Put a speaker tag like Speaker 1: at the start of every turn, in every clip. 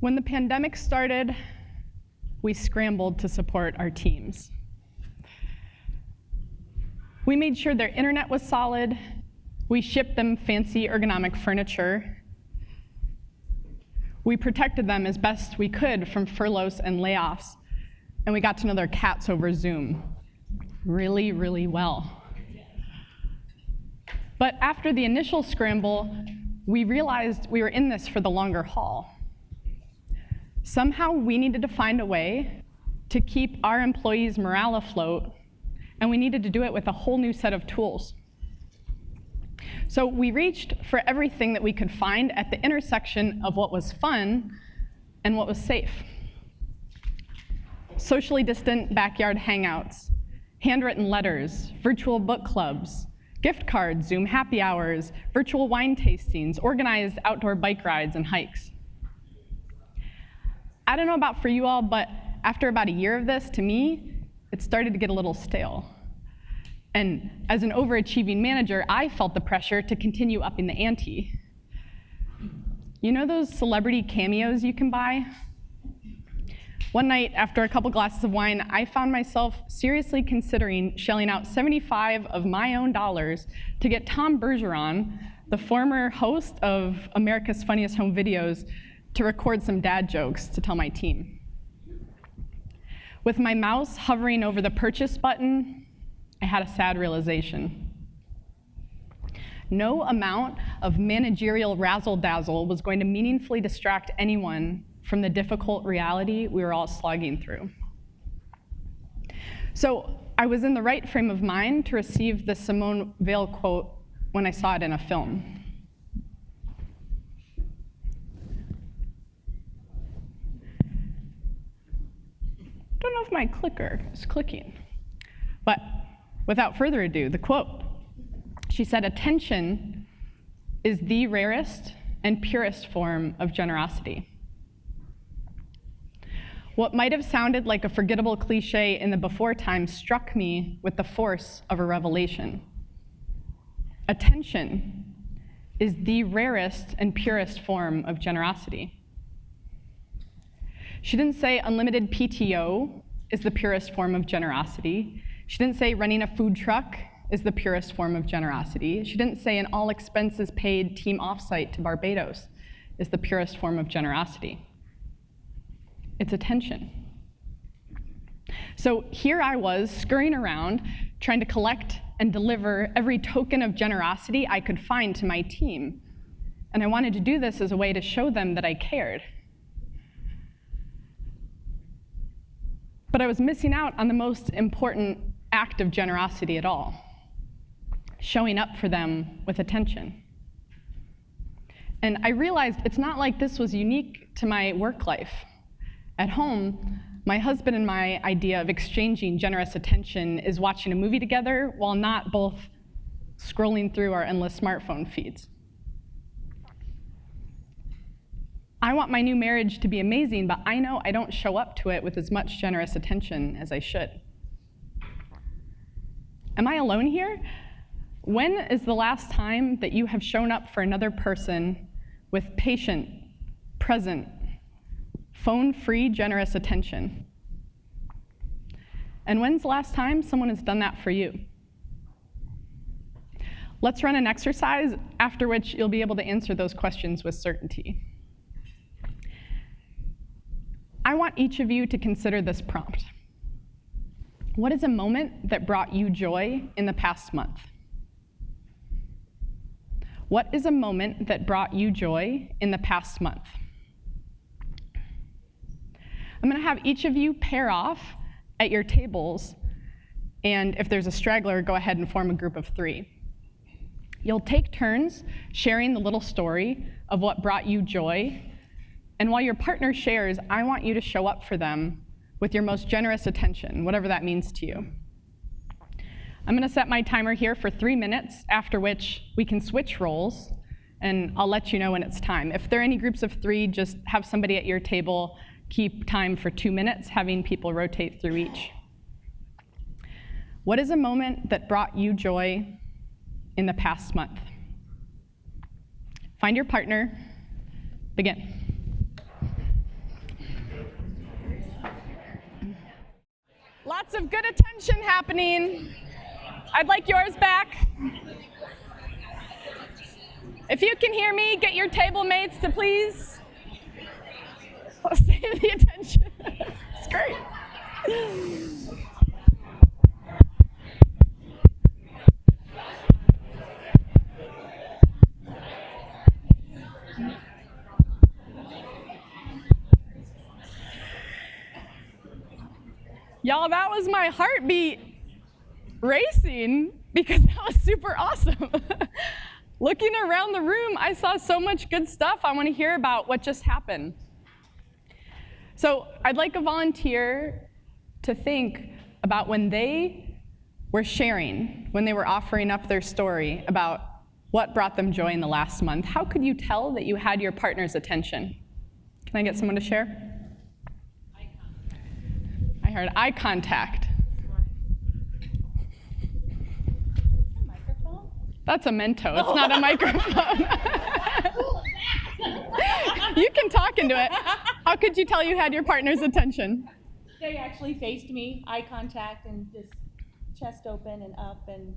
Speaker 1: When the pandemic started, we scrambled to support our teams. We made sure their internet was solid. We shipped them fancy ergonomic furniture. We protected them as best we could from furloughs and layoffs, and we got to know their cats over Zoom really, really well. But after the initial scramble, we realized we were in this for the longer haul. Somehow we needed to find a way to keep our employees' morale afloat, and we needed to do it with a whole new set of tools. So we reached for everything that we could find at the intersection of what was fun and what was safe. Socially distant backyard hangouts, handwritten letters, virtual book clubs, gift cards, Zoom happy hours, virtual wine tastings, organized outdoor bike rides and hikes. I don't know about for you all, but after about a year of this, to me, it started to get a little stale. And as an overachieving manager, I felt the pressure to continue upping the ante. You know those celebrity cameos you can buy? One night, after a couple glasses of wine, I found myself seriously considering shelling out 75 of my own dollars to get Tom Bergeron, the former host of America's Funniest Home Videos, to record some dad jokes to tell my team. With my mouse hovering over the purchase button, I had a sad realization. No amount of managerial razzle-dazzle was going to meaningfully distract anyone from the difficult reality we were all slogging through. So I was in the right frame of mind to receive the Simone Weil quote when I saw it in a film. I don't know if my clicker is clicking, but without further ado, the quote. She said, "Attention is the rarest and purest form of generosity." What might have sounded like a forgettable cliche in the before times struck me with the force of a revelation. Attention is the rarest and purest form of generosity. She didn't say unlimited PTO is the purest form of generosity. She didn't say running a food truck is the purest form of generosity. She didn't say an all expenses paid team offsite to Barbados is the purest form of generosity. It's attention. So here I was scurrying around trying to collect and deliver every token of generosity I could find to my team. And I wanted to do this as a way to show them that I cared. But I was missing out on the most important act of generosity at all, showing up for them with attention. And I realized it's not like this was unique to my work life. At home, my husband and my idea of exchanging generous attention is watching a movie together while not both scrolling through our endless smartphone feeds. I want my new marriage to be amazing, but I know I don't show up to it with as much generous attention as I should. Am I alone here? When is the last time that you have shown up for another person with patient, present, phone-free, generous attention? And when's the last time someone has done that for you? Let's run an exercise, after which you'll be able to answer those questions with certainty. I want each of you to consider this prompt. What is a moment that brought you joy in the past month? What is a moment that brought you joy in the past month? I'm going to have each of you pair off at your tables, and if there's a straggler, go ahead and form a group of 3. You'll take turns sharing the little story of what brought you joy, and while your partner shares, I want you to show up for them with your most generous attention, whatever that means to you. I'm going to set my timer here for 3 minutes, after which we can switch roles, and I'll let you know when it's time. If there are any groups of 3, just have somebody at your table keep time for 2 minutes, having people rotate through each. What is a moment that brought you joy in the past month? Find your partner. Begin. Lots of good attention happening. I'd like yours back. If you can hear me, get your table mates to please save the attention. It's great. Y'all, that was my heartbeat racing because that was super awesome. Looking around the room, I saw so much good stuff. I want to hear about what just happened. So I'd like a volunteer to think about when they were sharing, when they were offering up their story about what brought them joy in the last month. How could you tell that you had your partner's attention? Can I get someone to share? I heard eye contact.
Speaker 2: Microphone?
Speaker 1: That's a Mento. It's not a microphone. You can talk into it. How could you tell you had your partner's attention?
Speaker 2: They actually faced me, eye contact, and just chest open and up, and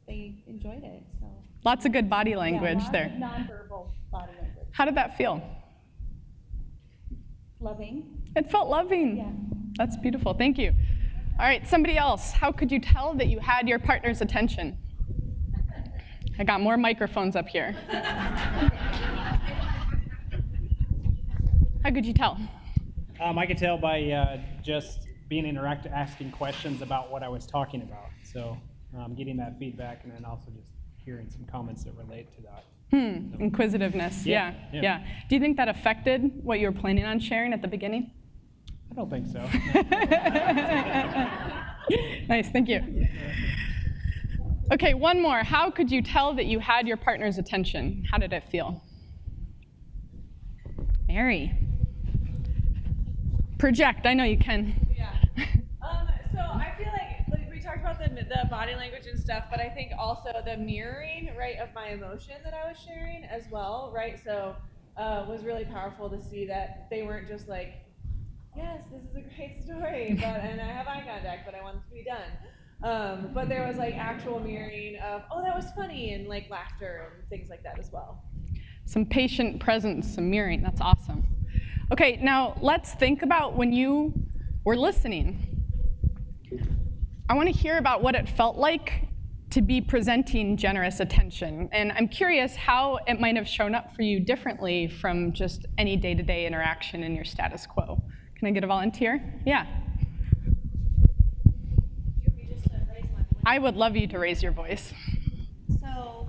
Speaker 2: they enjoyed it. So
Speaker 1: Lots of good body language there.
Speaker 2: Nonverbal body language.
Speaker 1: How did that feel?
Speaker 2: Loving.
Speaker 1: It felt loving.
Speaker 2: Yeah.
Speaker 1: That's beautiful. Thank you. All right, somebody else. How could you tell that you had your partner's attention? I got more microphones up here. How could you tell?
Speaker 3: I could tell by just being interactive, asking questions about what I was talking about. So getting that feedback, and then also just hearing some comments that relate to that.
Speaker 1: Inquisitiveness. Yeah. Do you think that affected what you were planning on sharing at the beginning?
Speaker 3: I don't think so.
Speaker 1: Nice, thank you. Okay, one more. How could you tell that you had your partner's attention? How did it feel? Mary. Project, I know you can.
Speaker 4: Yeah. So I feel like we talked about the body language and stuff, but I think also the mirroring, right, of my emotion that I was sharing as well, right? So was really powerful to see that they weren't just like, yes, this is a great story, and I have eye contact, but I want it to be done. But there was like actual mirroring of, oh, that was funny, and like laughter and things like that as well.
Speaker 1: Some patient presence, some mirroring. That's awesome. Okay, now let's think about when you were listening. I want to hear about what it felt like to be presenting generous attention. And I'm curious how it might have shown up for you differently from just any day-to-day interaction in your status quo. Can I get a volunteer? Yeah. I would love you to raise your voice.
Speaker 5: So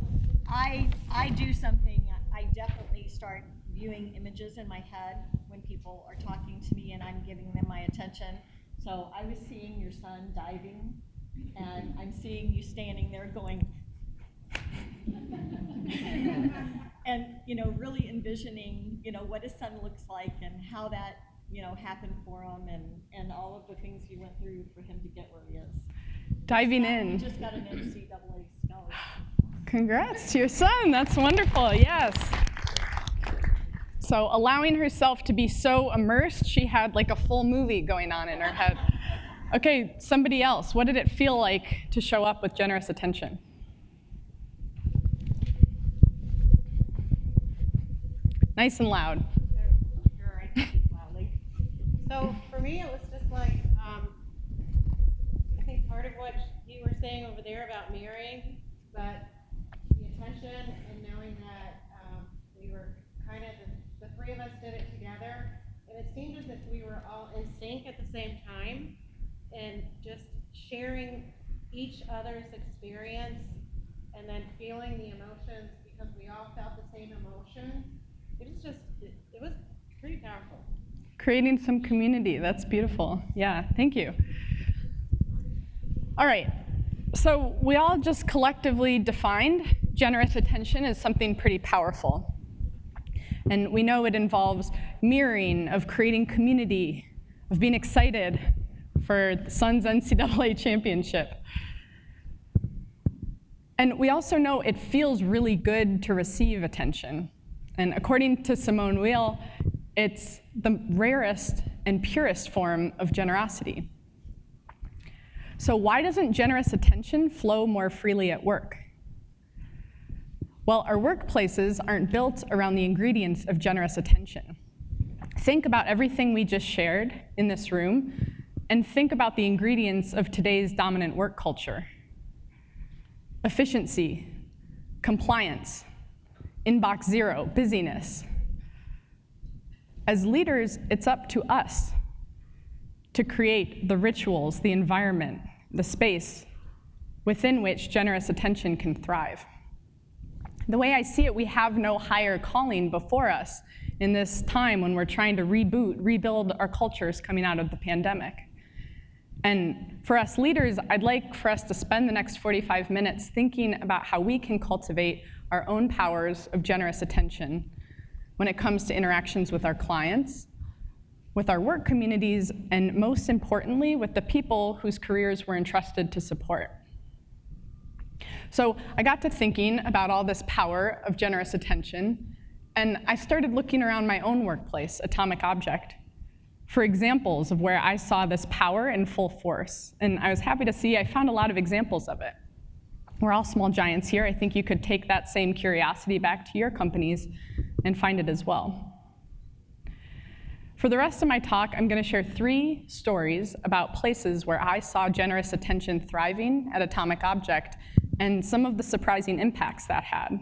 Speaker 5: I do something. I definitely start viewing images in my head when people are talking to me and I'm giving them my attention. So I was seeing your son diving, and I'm seeing you standing there going, and really envisioning what his son looks like and how that happened for him, and all of the things you went through for him to get where he is.
Speaker 1: Diving in.
Speaker 5: He just got an NCAA scholarship.
Speaker 1: Congrats to your son. That's wonderful. Yes. So allowing herself to be so immersed, she had like a full movie going on in her head. Okay, somebody else. What did it feel like to show up with generous attention? Nice and loud.
Speaker 6: Sure, I can speak loudly. So for me, it was just like, I think part of what you were saying over there about mirroring, but the attention and knowing that we were kind of, the three of us did it together, and it seemed as if we were all in sync at the same time, and just sharing each other's experience, and then feeling the emotions, because we all felt the same emotions. It was pretty powerful.
Speaker 1: Creating some community. That's beautiful. Yeah, thank you. All right. So we all just collectively defined generous attention as something pretty powerful. And we know it involves mirroring, of creating community, of being excited for the son's NCAA championship. And we also know it feels really good to receive attention. And according to Simone Weil, it's the rarest and purest form of generosity. So why doesn't generous attention flow more freely at work? Well, our workplaces aren't built around the ingredients of generous attention. Think about everything we just shared in this room, and think about the ingredients of today's dominant work culture. Efficiency, compliance, inbox zero, busyness. As leaders, it's up to us to create the rituals, the environment, the space within which generous attention can thrive. The way I see it, we have no higher calling before us in this time when we're trying to rebuild our cultures coming out of the pandemic. And for us leaders, I'd like for us to spend the next 45 minutes thinking about how we can cultivate our own powers of generous attention when it comes to interactions with our clients, with our work communities, and most importantly, with the people whose careers we're entrusted to support. So I got to thinking about all this power of generous attention, and I started looking around my own workplace, Atomic Object, for examples of where I saw this power in full force. And I was happy to see I found a lot of examples of it. We're all small giants here. I think you could take that same curiosity back to your companies and find it as well. For the rest of my talk, I'm going to share 3 stories about places where I saw generous attention thriving at Atomic Object and some of the surprising impacts that had.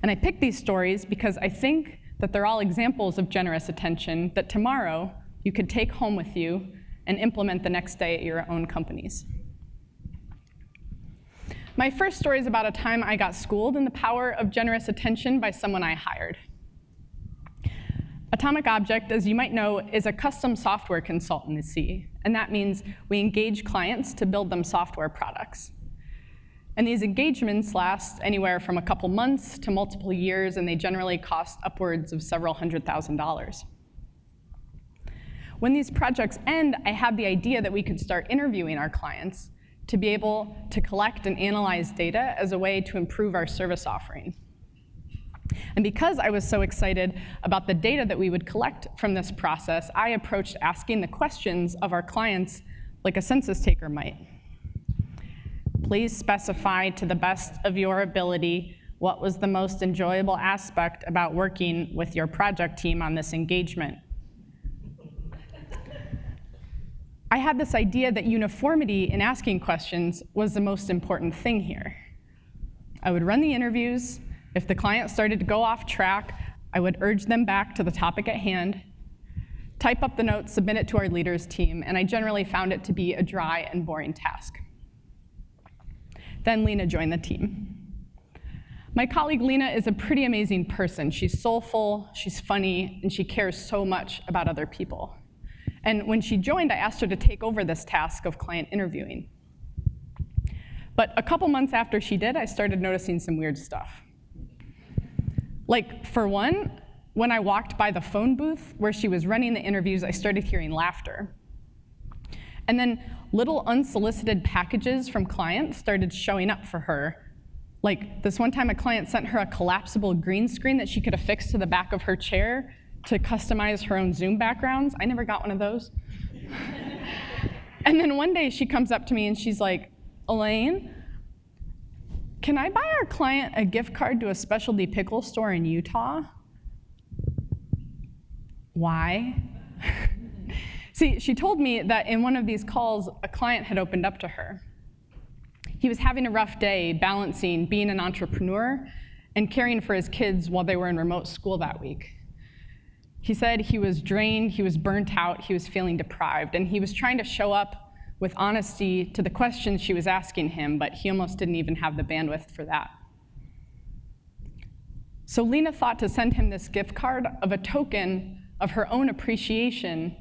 Speaker 1: And I picked these stories because I think that they're all examples of generous attention that tomorrow you could take home with you and implement the next day at your own companies. My first story is about a time I got schooled in the power of generous attention by someone I hired. Atomic Object, as you might know, is a custom software consultancy, and that means we engage clients to build them software products. And these engagements last anywhere from a couple months to multiple years, and they generally cost upwards of several $100,000. When these projects end, I had the idea that we could start interviewing our clients to be able to collect and analyze data as a way to improve our service offering. And because I was so excited about the data that we would collect from this process, I approached asking the questions of our clients like a census taker might. Please specify to the best of your ability what was the most enjoyable aspect about working with your project team on this engagement. I had this idea that uniformity in asking questions was the most important thing here. I would run the interviews. If the client started to go off track, I would urge them back to the topic at hand, type up the notes, submit it to our leaders team, and I generally found it to be a dry and boring task. Then Lena joined the team. My colleague Lena is a pretty amazing person. She's soulful, she's funny, and she cares so much about other people. And when she joined, I asked her to take over this task of client interviewing. But a couple months after she did, I started noticing some weird stuff. Like, for one, when I walked by the phone booth where she was running the interviews, I started hearing laughter. And then little unsolicited packages from clients started showing up for her. Like this one time a client sent her a collapsible green screen that she could affix to the back of her chair to customize her own Zoom backgrounds. I never got one of those. And then one day she comes up to me and she's like, Elaine, can I buy our client a gift card to a specialty pickle store in Utah? Why? See, she told me that in one of these calls, a client had opened up to her. He was having a rough day balancing being an entrepreneur and caring for his kids while they were in remote school that week. He said he was drained, he was burnt out, he was feeling deprived, and he was trying to show up with honesty to the questions she was asking him, but he almost didn't even have the bandwidth for that. So Lena thought to send him this gift card of a token of her own appreciation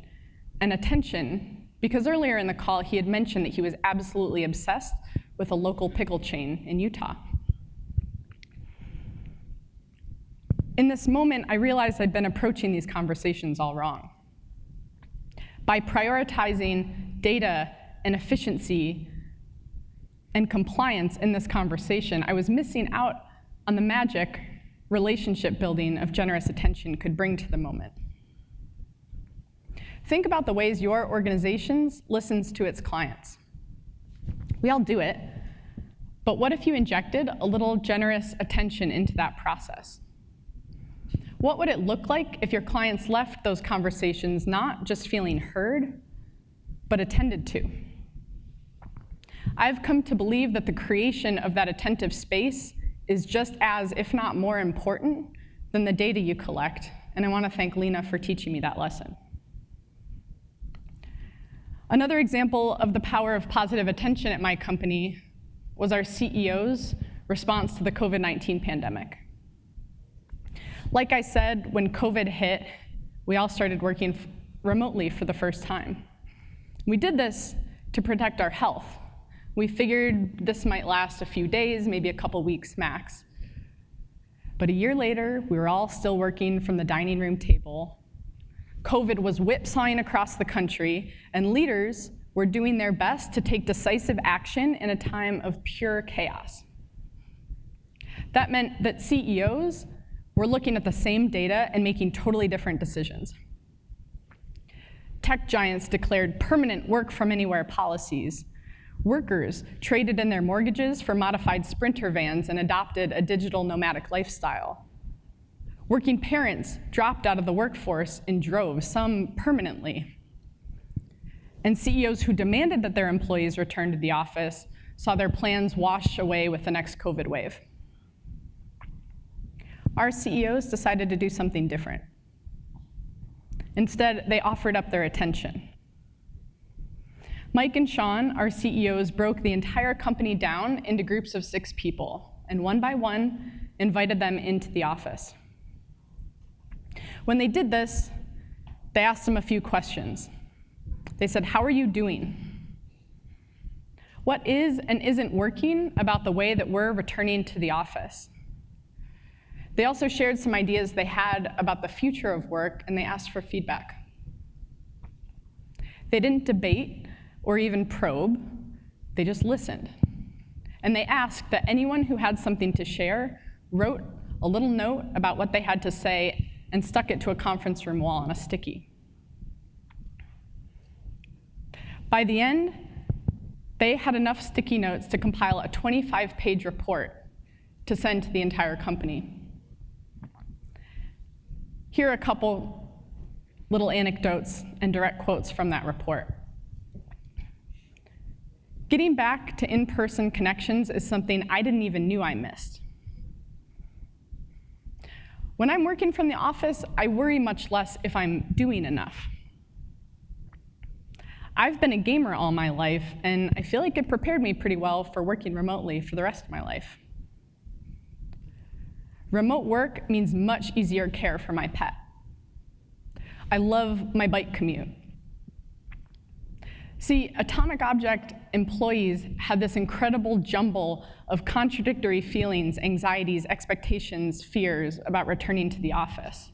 Speaker 1: and attention, because earlier in the call he had mentioned that he was absolutely obsessed with a local pickle chain in Utah. In this moment, I realized I'd been approaching these conversations all wrong. By prioritizing data and efficiency and compliance in this conversation, I was missing out on the magic relationship building of generous attention could bring to the moment. Think about the ways your organization listens to its clients. We all do it. But what if you injected a little generous attention into that process? What would it look like if your clients left those conversations not just feeling heard, but attended to? I've come to believe that the creation of that attentive space is just as, if not more important, than the data you collect, and I want to thank Lena for teaching me that lesson. Another example of the power of positive attention at my company was our CEO's response to the COVID-19 pandemic. Like I said, when COVID hit, we all started working remotely for the first time. We did this to protect our health. We figured this might last a few days, maybe a couple weeks max. But a year later, we were all still working from the dining room table. COVID was whipsawing across the country, and leaders were doing their best to take decisive action in a time of pure chaos. That meant that CEOs were looking at the same data and making totally different decisions. Tech giants declared permanent work from anywhere policies. Workers traded in their mortgages for modified Sprinter vans and adopted a digital nomadic lifestyle. Working parents dropped out of the workforce in droves, some permanently. And CEOs who demanded that their employees return to the office saw their plans wash away with the next COVID wave. Our CEOs decided to do something different. Instead, they offered up their attention. Mike and Sean, our CEOs, broke the entire company down into groups of 6 people, and one by one, invited them into the office. When they did this, they asked them a few questions. They said, "How are you doing? What is and isn't working about the way that we're returning to the office?" They also shared some ideas they had about the future of work, and they asked for feedback. They didn't debate or even probe, they just listened. And they asked that anyone who had something to share wrote a little note about what they had to say and stuck it to a conference room wall on a sticky. By the end, they had enough sticky notes to compile a 25-page report to send to the entire company. Here are a couple little anecdotes and direct quotes from that report. "Getting back to in-person connections is something I didn't even know I missed. When I'm working from the office, I worry much less if I'm doing enough. I've been a gamer all my life, and I feel like it prepared me pretty well for working remotely for the rest of my life. Remote work means much easier care for my pet. I love my bike commute. See, Atomic Object employees had this incredible jumble of contradictory feelings, anxieties, expectations, fears about returning to the office.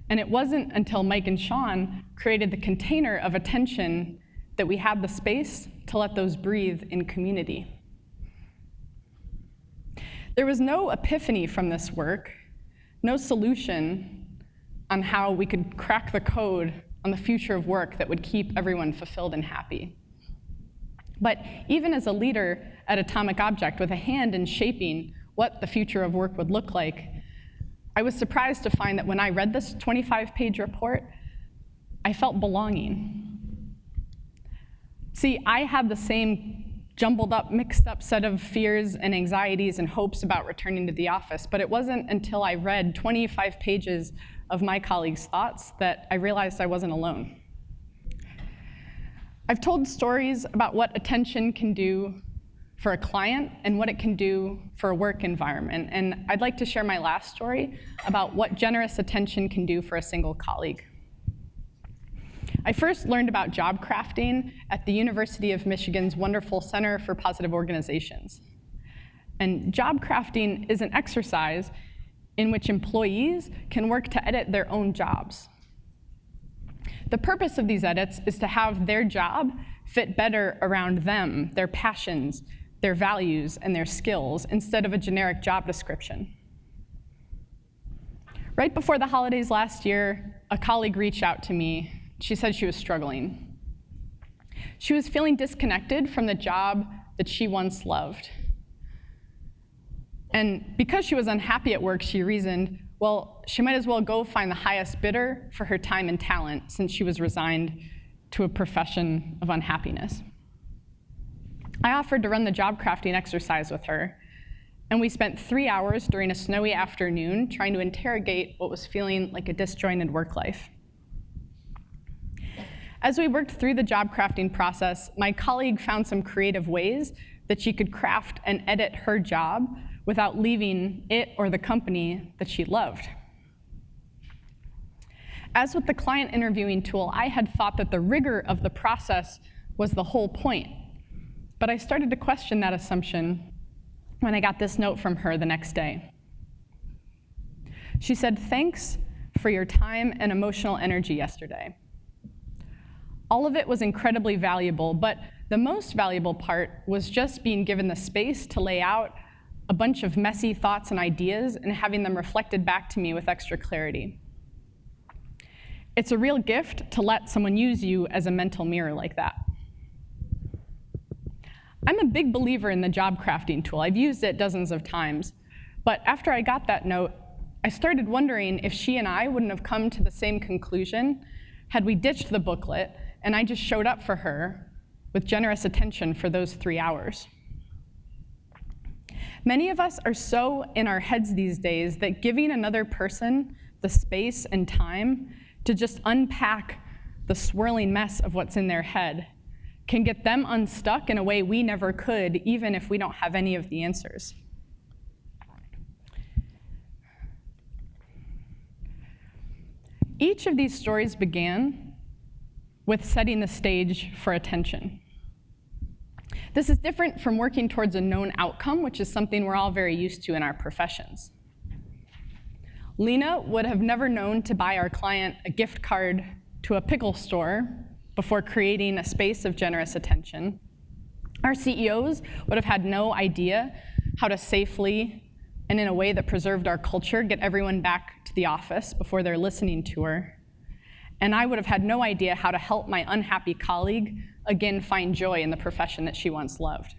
Speaker 1: And it wasn't until Mike and Sean created the container of attention that we had the space to let those breathe in community. There was no epiphany from this work, no solution on how we could crack the code on the future of work that would keep everyone fulfilled and happy. But even as a leader at Atomic Object with a hand in shaping what the future of work would look like, I was surprised to find that when I read this 25-page report, I felt belonging. See, I had the same jumbled up, mixed up set of fears and anxieties and hopes about returning to the office, but it wasn't until I read 25 pages of my colleagues' thoughts that I realized I wasn't alone. I've told stories about what attention can do for a client and what it can do for a work environment, and I'd like to share my last story about what generous attention can do for a single colleague. I first learned about job crafting at the University of Michigan's wonderful Center for Positive Organizations. And job crafting is an exercise in which employees can work to edit their own jobs. The purpose of these edits is to have their job fit better around them, their passions, their values, and their skills, instead of a generic job description. Right before the holidays last year, a colleague reached out to me. She said she was struggling. She was feeling disconnected from the job that she once loved. And because she was unhappy at work, she reasoned, well, she might as well go find the highest bidder for her time and talent since she was resigned to a profession of unhappiness. I offered to run the job crafting exercise with her, and we spent 3 hours during a snowy afternoon trying to interrogate what was feeling like a disjointed work life. As we worked through the job crafting process, my colleague found some creative ways that she could craft and edit her job without leaving it or the company that she loved. As with the client interviewing tool, I had thought that the rigor of the process was the whole point. But I started to question that assumption when I got this note from her the next day. She said, "Thanks for your time and emotional energy yesterday. All of it was incredibly valuable, but the most valuable part was just being given the space to lay out a bunch of messy thoughts and ideas and having them reflected back to me with extra clarity. It's a real gift to let someone use you as a mental mirror like that." I'm a big believer in the job crafting tool. I've used it dozens of times. But after I got that note, I started wondering if she and I wouldn't have come to the same conclusion had we ditched the booklet and I just showed up for her with generous attention for those 3 hours. Many of us are so in our heads these days that giving another person the space and time to just unpack the swirling mess of what's in their head can get them unstuck in a way we never could, even if we don't have any of the answers. Each of these stories began with setting the stage for attention. This is different from working towards a known outcome, which is something we're all very used to in our professions. Lena would have never known to buy our client a gift card to a pickle store before creating a space of generous attention. Our CEOs would have had no idea how to safely, and in a way that preserved our culture, get everyone back to the office before their listening tour. And I would have had no idea how to help my unhappy colleague again find joy in the profession that she once loved.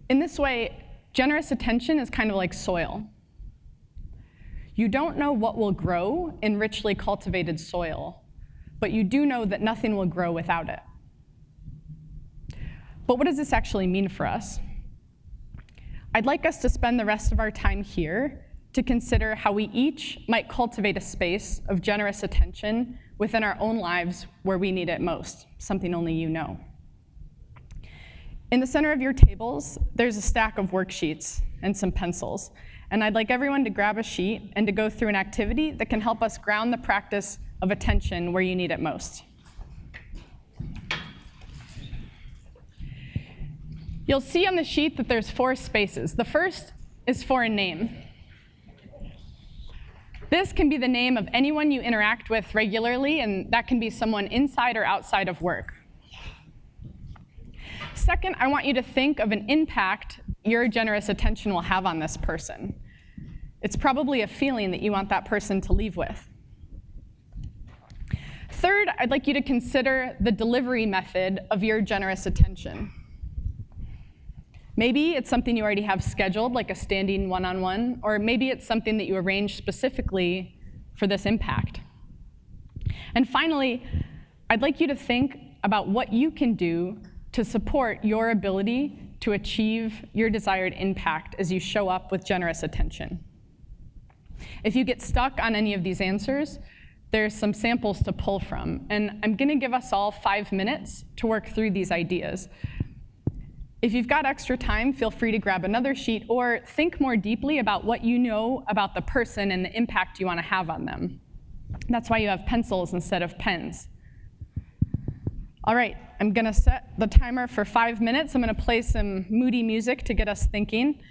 Speaker 1: In this way, generous attention is kind of like soil. You don't know what will grow in richly cultivated soil, but you do know that nothing will grow without it. But what does this actually mean for us? I'd like us to spend the rest of our time here to consider how we each might cultivate a space of generous attention within our own lives where we need it most, something only you know. In the center of your tables, there's a stack of worksheets and some pencils. And I'd like everyone to grab a sheet and to go through an activity that can help us ground the practice of attention where you need it most. You'll see on the sheet that there's 4 spaces. The first is for a name. This can be the name of anyone you interact with regularly, and that can be someone inside or outside of work. Second, I want you to think of an impact your generous attention will have on this person. It's probably a feeling that you want that person to leave with. Third, I'd like you to consider the delivery method of your generous attention. Maybe it's something you already have scheduled, like a standing one-on-one, or maybe it's something that you arranged specifically for this impact. And finally, I'd like you to think about what you can do to support your ability to achieve your desired impact as you show up with generous attention. If you get stuck on any of these answers, there's some samples to pull from, and I'm going to give us all 5 minutes to work through these ideas. If you've got extra time, feel free to grab another sheet or think more deeply about what you know about the person and the impact you want to have on them. That's why you have pencils instead of pens. All right, I'm going to set the timer for 5 minutes. I'm going to play some moody music to get us thinking.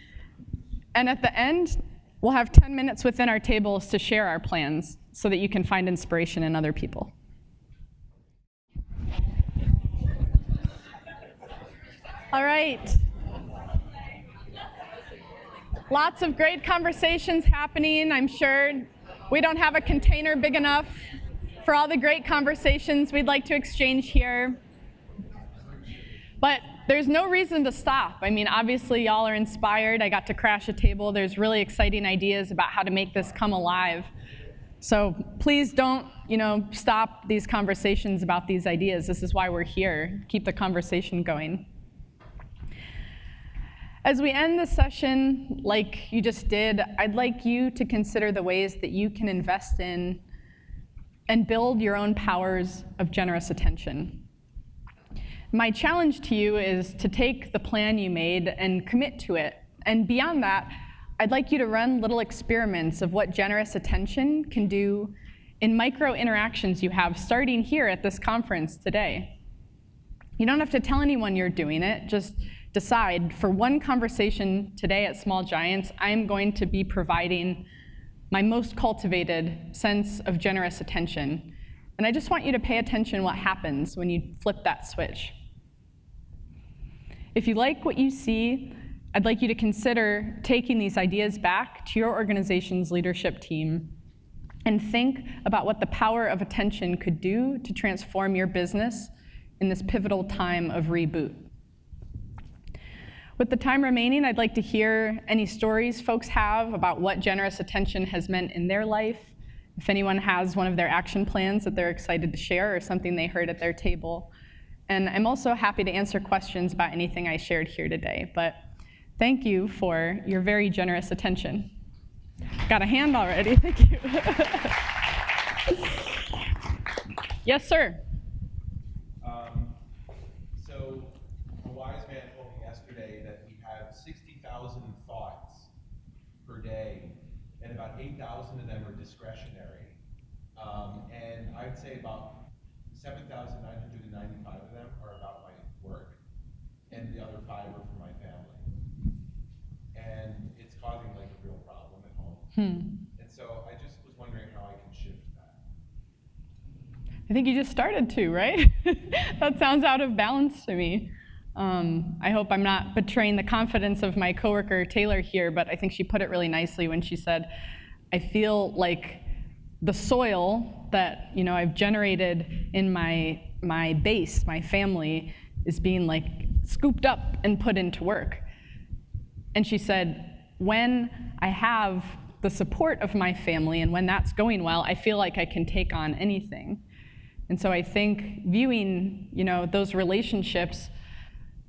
Speaker 1: And at the end, we'll have 10 minutes within our tables to share our plans so that you can find inspiration in other people. All right. Lots of great conversations happening, I'm sure. We don't have a container big enough for all the great conversations we'd like to exchange here. But there's no reason to stop. I mean, obviously, y'all are inspired. I got to crash a table. There's really exciting ideas about how to make this come alive. So please don't, stop these conversations about these ideas. This is why we're here. Keep the conversation going. As we end the session, like you just did, I'd like you to consider the ways that you can invest in and build your own powers of generous attention. My challenge to you is to take the plan you made and commit to it. And beyond that, I'd like you to run little experiments of what generous attention can do in micro interactions you have starting here at this conference today. You don't have to tell anyone you're doing it. Just decide, for one conversation today at Small Giants, I'm going to be providing my most cultivated sense of generous attention. And I just want you to pay attention what happens when you flip that switch. If you like what you see, I'd like you to consider taking these ideas back to your organization's leadership team and think about what the power of attention could do to transform your business in this pivotal time of reboot. With the time remaining, I'd like to hear any stories folks have about what generous attention has meant in their life. If anyone has one of their action plans that they're excited to share or something they heard at their table. And I'm also happy to answer questions about anything I shared here today. But thank you for your very generous attention. Got a hand already, thank you. Yes, sir.
Speaker 7: So a wise man told me yesterday that we have 60,000 thoughts per day, and about 8,000 of them are discretionary. And I'd say about 7,995 of them are about my work, and the other 5 are for my family. And it's causing like a real problem at home. And so I just was wondering how I can shift that.
Speaker 1: I think you just started to, right? That sounds out of balance to me. I hope I'm not betraying the confidence of my coworker Taylor here, but I think she put it really nicely when she said, I feel like the soil that I've generated in my base, my family, is being like scooped up and put into work. And she said, when I have the support of my family and when that's going well, I feel like I can take on anything. And so I think viewing, those relationships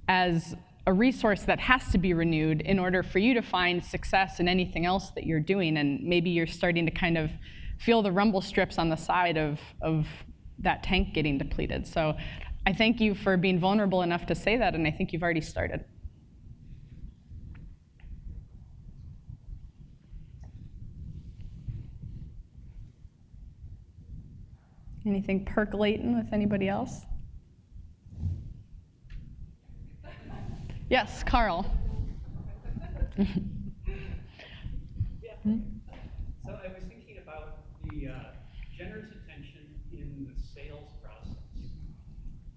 Speaker 1: as a resource that has to be renewed in order for you to find success in anything else that you're doing, and maybe you're starting to kind of feel the rumble strips on the side of that tank getting depleted. So I thank you for being vulnerable enough to say that, and I think you've already started. Anything percolating with anybody else? Yes, Carl.
Speaker 8: So I was thinking about the generous attention in the sales process.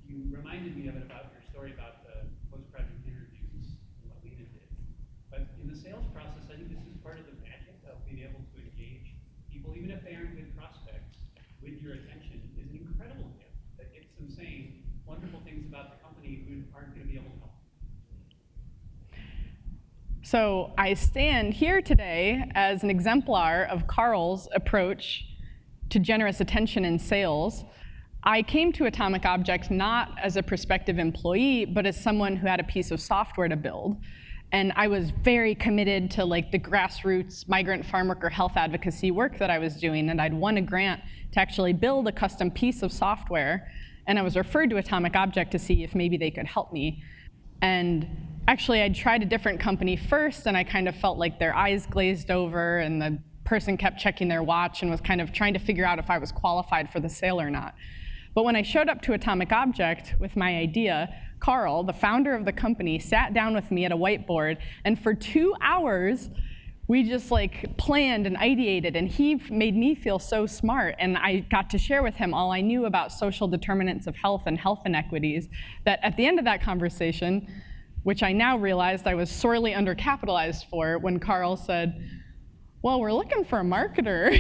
Speaker 8: You reminded me of it about your story about the post-project interviews and what Lena did. But in the sales process, I think this is part of the magic of being able to engage people, even if they aren't good prospects, with your attention is an incredible gift that gets them saying wonderful things about the company who aren't going to be able to help.
Speaker 1: So I stand here today as an exemplar of Carl's approach to generous attention in sales. I came to Atomic Object not as a prospective employee, but as someone who had a piece of software to build. And I was very committed to like the grassroots migrant farm worker health advocacy work that I was doing, and I'd won a grant to actually build a custom piece of software. And I was referred to Atomic Object to see if maybe they could help me. And actually, I'd tried a different company first, and I kind of felt like their eyes glazed over, and the person kept checking their watch and was kind of trying to figure out if I was qualified for the sale or not. But when I showed up to Atomic Object with my idea, Carl, the founder of the company, sat down with me at a whiteboard, and for 2 hours, we just like planned and ideated, and he made me feel so smart, and I got to share with him all I knew about social determinants of health and health inequities, that at the end of that conversation, which I now realized I was sorely undercapitalized for, when Carl said, well, we're looking for a marketer.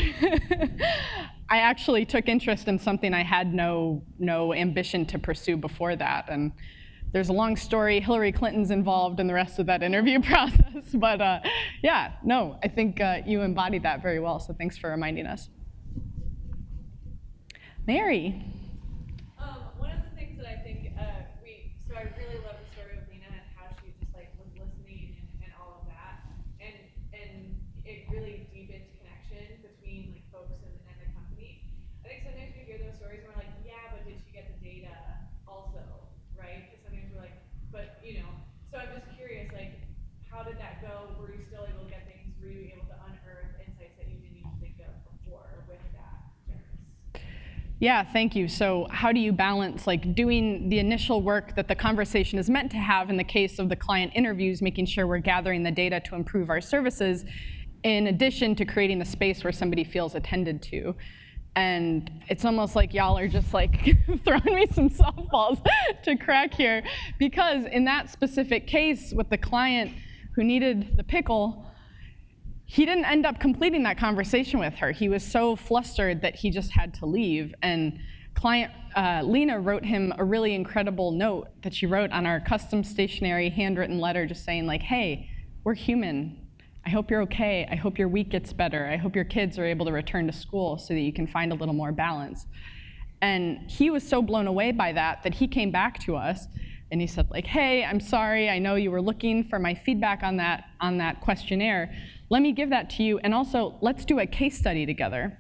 Speaker 1: I actually took interest in something I had no ambition to pursue before that. And There's a long story. Hillary Clinton's involved in the rest of that interview process. But yeah, no, I think you embodied that very well. So thanks for reminding us. Mary.
Speaker 4: One of the things that I think so I really love the story of Lena and how she just like was listening and all of that, and it really deepened connection between like folks and the company. I think sometimes we hear those stories and we're like, yeah, but did she get the data also, right? Because sometimes we're like, but so I'm just curious, like, how did that go? Were you still able to get things? Were you able to unearth insights that you didn't even think of before with that generous?
Speaker 1: Yeah, thank you. So how do you balance like doing the initial work that the conversation is meant to have in the case of the client interviews, making sure we're gathering the data to improve our services, in addition to creating the space where somebody feels attended to? And it's almost like y'all are just like throwing me some softballs to crack here, because in that specific case with the client who needed the pickle, he didn't end up completing that conversation with her. He was so flustered that he just had to leave. And client Lena wrote him a really incredible note that she wrote on our custom stationery handwritten letter, just saying like, hey, we're human. I hope you're okay. I hope your week gets better. I hope your kids are able to return to school so that you can find a little more balance. And he was so blown away by that he came back to us and he said like, hey, I'm sorry. I know you were looking for my feedback on that questionnaire. Let me give that to you, and also let's do a case study together.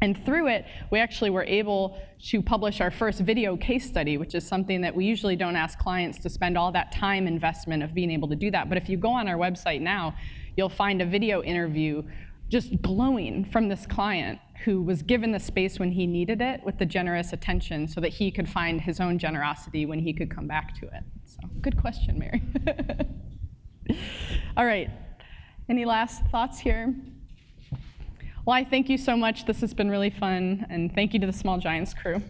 Speaker 1: And through it, we actually were able to publish our first video case study, which is something that we usually don't ask clients to spend all that time investment of being able to do that. But if you go on our website now, you'll find a video interview just glowing from this client who was given the space when he needed it with the generous attention so that he could find his own generosity when he could come back to it. So good question, Mary. All right. Any last thoughts here? Well, I thank you so much. This has been really fun, and thank you to the Small Giants crew.